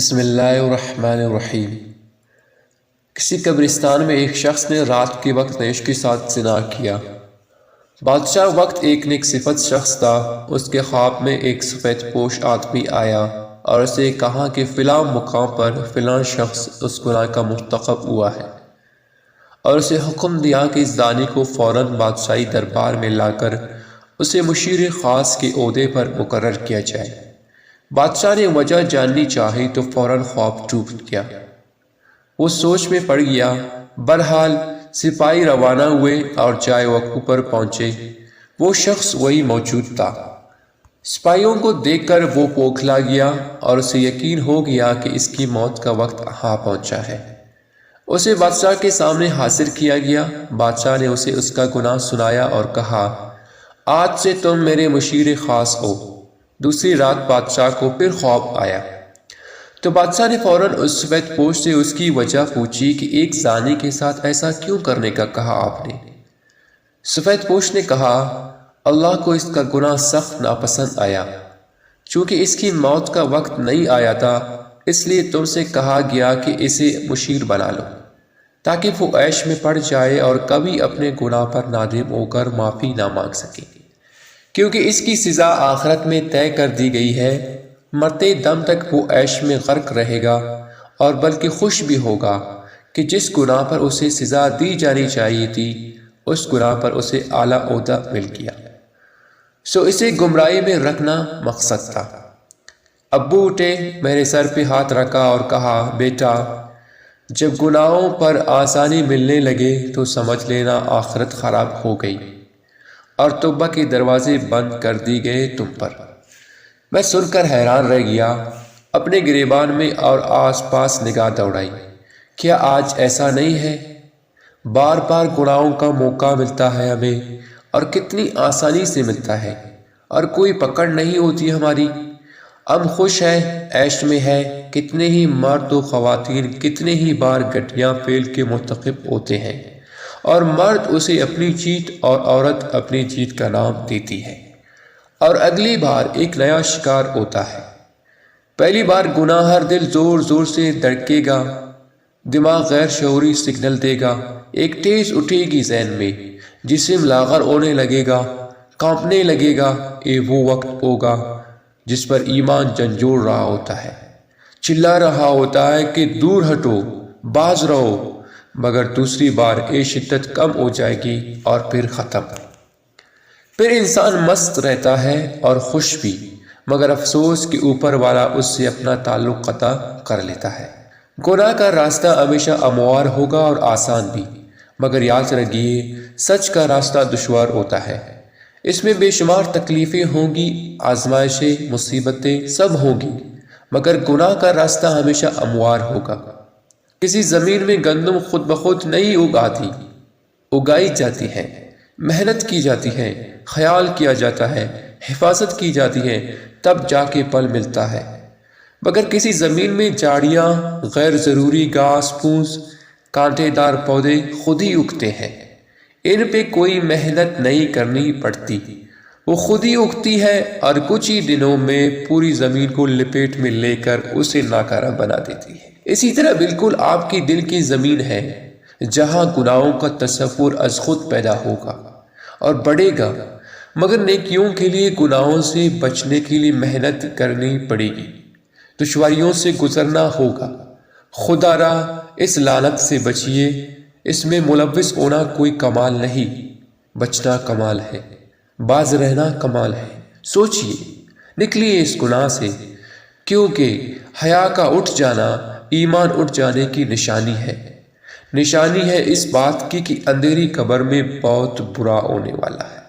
بسم اللہ الرحمن الرحیم۔ کسی قبرستان میں ایک شخص نے رات کے وقت نعش کے ساتھ زنا کیا۔ بادشاہ وقت ایک نیک صفت شخص تھا۔ اس کے خواب میں ایک سفید پوش آدمی آیا اور اسے کہا کہ فلاں مقام پر فلاں شخص اس گناہ کا مرتکب ہوا ہے، اور اسے حکم دیا کہ اس زانی کو فوراً بادشاہی دربار میں لا کر اسے مشیر خاص کے عہدے پر مقرر کیا جائے۔ بادشاہ نے وجہ جاننی چاہی تو فوراً خواب ٹوٹ گیا۔ وہ سوچ میں پڑ گیا۔ بہرحال سپاہی روانہ ہوئے اور جائے وقوع پر پہنچے۔ وہ شخص وہی موجود تھا۔ سپاہیوں کو دیکھ کر وہ بوکھلا گیا اور اسے یقین ہو گیا کہ اس کی موت کا وقت آ پہنچا ہے۔ اسے بادشاہ کے سامنے حاضر کیا گیا۔ بادشاہ نے اسے اس کا گناہ سنایا اور کہا، آج سے تم میرے مشیر خاص ہو۔ دوسری رات بادشاہ کو پھر خواب آیا تو بادشاہ نے فوراً اس سفید پوش سے اس کی وجہ پوچھی کہ ایک زانی کے ساتھ ایسا کیوں کرنے کا کہا آپ نے؟ سفید پوش نے کہا، اللہ کو اس کا گناہ سخت ناپسند آیا۔ چونکہ اس کی موت کا وقت نہیں آیا تھا، اس لیے تم سے کہا گیا کہ اسے مشیر بنا لو، تاکہ وہ عیش میں پڑ جائے اور کبھی اپنے گناہ پر نادم ہو کر معافی نہ مانگ سکے، کیونکہ اس کی سزا آخرت میں طے کر دی گئی ہے۔ مرتے دم تک وہ عیش میں غرق رہے گا، اور بلکہ خوش بھی ہوگا کہ جس گناہ پر اسے سزا دی جانی چاہیے تھی، اس گناہ پر اسے اعلیٰ عہدہ مل گیا۔ سو اسے گمراہی میں رکھنا مقصد تھا۔ ابو اٹھے، میرے سر پہ ہاتھ رکھا اور کہا، بیٹا، جب گناہوں پر آسانی ملنے لگے تو سمجھ لینا آخرت خراب ہو گئی اور توبہ کے دروازے بند کر دی گئے تم پر۔ میں سن کر حیران رہ گیا، اپنے گریبان میں اور آس پاس نگاہ دوڑائی۔ کیا آج ایسا نہیں ہے؟ بار بار گناہوں کا موقع ملتا ہے ہمیں، اور کتنی آسانی سے ملتا ہے، اور کوئی پکڑ نہیں ہوتی ہماری۔ ہم خوش ہیں، عیش میں ہے۔ کتنے ہی مرد و خواتین کتنے ہی بار گٹیاں فعل کے مرتکب ہوتے ہیں، اور مرد اسے اپنی جیت اور عورت اپنی جیت کا نام دیتی ہے، اور اگلی بار ایک نیا شکار ہوتا ہے۔ پہلی بار گناہ ہر دل زور زور سے دھڑکے گا، دماغ غیر شعوری سگنل دے گا، ایک ٹھیس اٹھے گی ذہن میں، جسم لاغر ہونے لگے گا، کانپنے لگے گا۔ یہ وہ وقت ہوگا جس پر ایمان جھنجھوڑ رہا ہوتا ہے، چلا رہا ہوتا ہے کہ دور ہٹو، باز رہو، مگر دوسری بار یہ شدت کم ہو جائے گی اور پھر ختم۔ پھر انسان مست رہتا ہے اور خوش بھی، مگر افسوس کہ اوپر والا اس سے اپنا تعلق قطع کر لیتا ہے۔ گناہ کا راستہ ہمیشہ ہموار ہوگا اور آسان بھی، مگر یاد رکھیے، سچ کا راستہ دشوار ہوتا ہے۔ اس میں بے شمار تکلیفیں ہوں گی، آزمائشیں، مصیبتیں سب ہوں گی، مگر گناہ کا راستہ ہمیشہ ہموار ہوگا۔ کسی زمین میں گندم خود بخود نہیں اگاتی، اگائی جاتی ہے، محنت کی جاتی ہے، خیال کیا جاتا ہے، حفاظت کی جاتی ہے، تب جا کے پھل ملتا ہے۔ مگر کسی زمین میں جھاڑیاں، غیر ضروری گھاس پھوس، کانٹے دار پودے خود ہی اگتے ہیں، ان پہ کوئی محنت نہیں کرنی پڑتی، وہ خود ہی اگتی ہے اور کچھ ہی دنوں میں پوری زمین کو لپیٹ میں لے کر اسے ناکارہ بنا دیتی ہے۔ اسی طرح بالکل آپ کی دل کی زمین ہے، جہاں گناہوں کا تصور از خود پیدا ہوگا اور بڑھے گا، مگر نیکیوں کے لیے گناہوں سے بچنے کے لیے محنت کرنی پڑے گی، دشواریوں سے گزرنا ہوگا۔ خدا را اس لعنت سے بچیے، اس میں ملوث ہونا کوئی کمال نہیں، بچنا کمال ہے، باز رہنا کمال ہے۔ سوچئے، نکلیے اس گناہ سے، کیونکہ حیا کا اٹھ جانا ایمان اٹھ جانے کی نشانی ہے، نشانی ہے اس بات کی کہ اندھیری قبر میں بہت برا ہونے والا ہے۔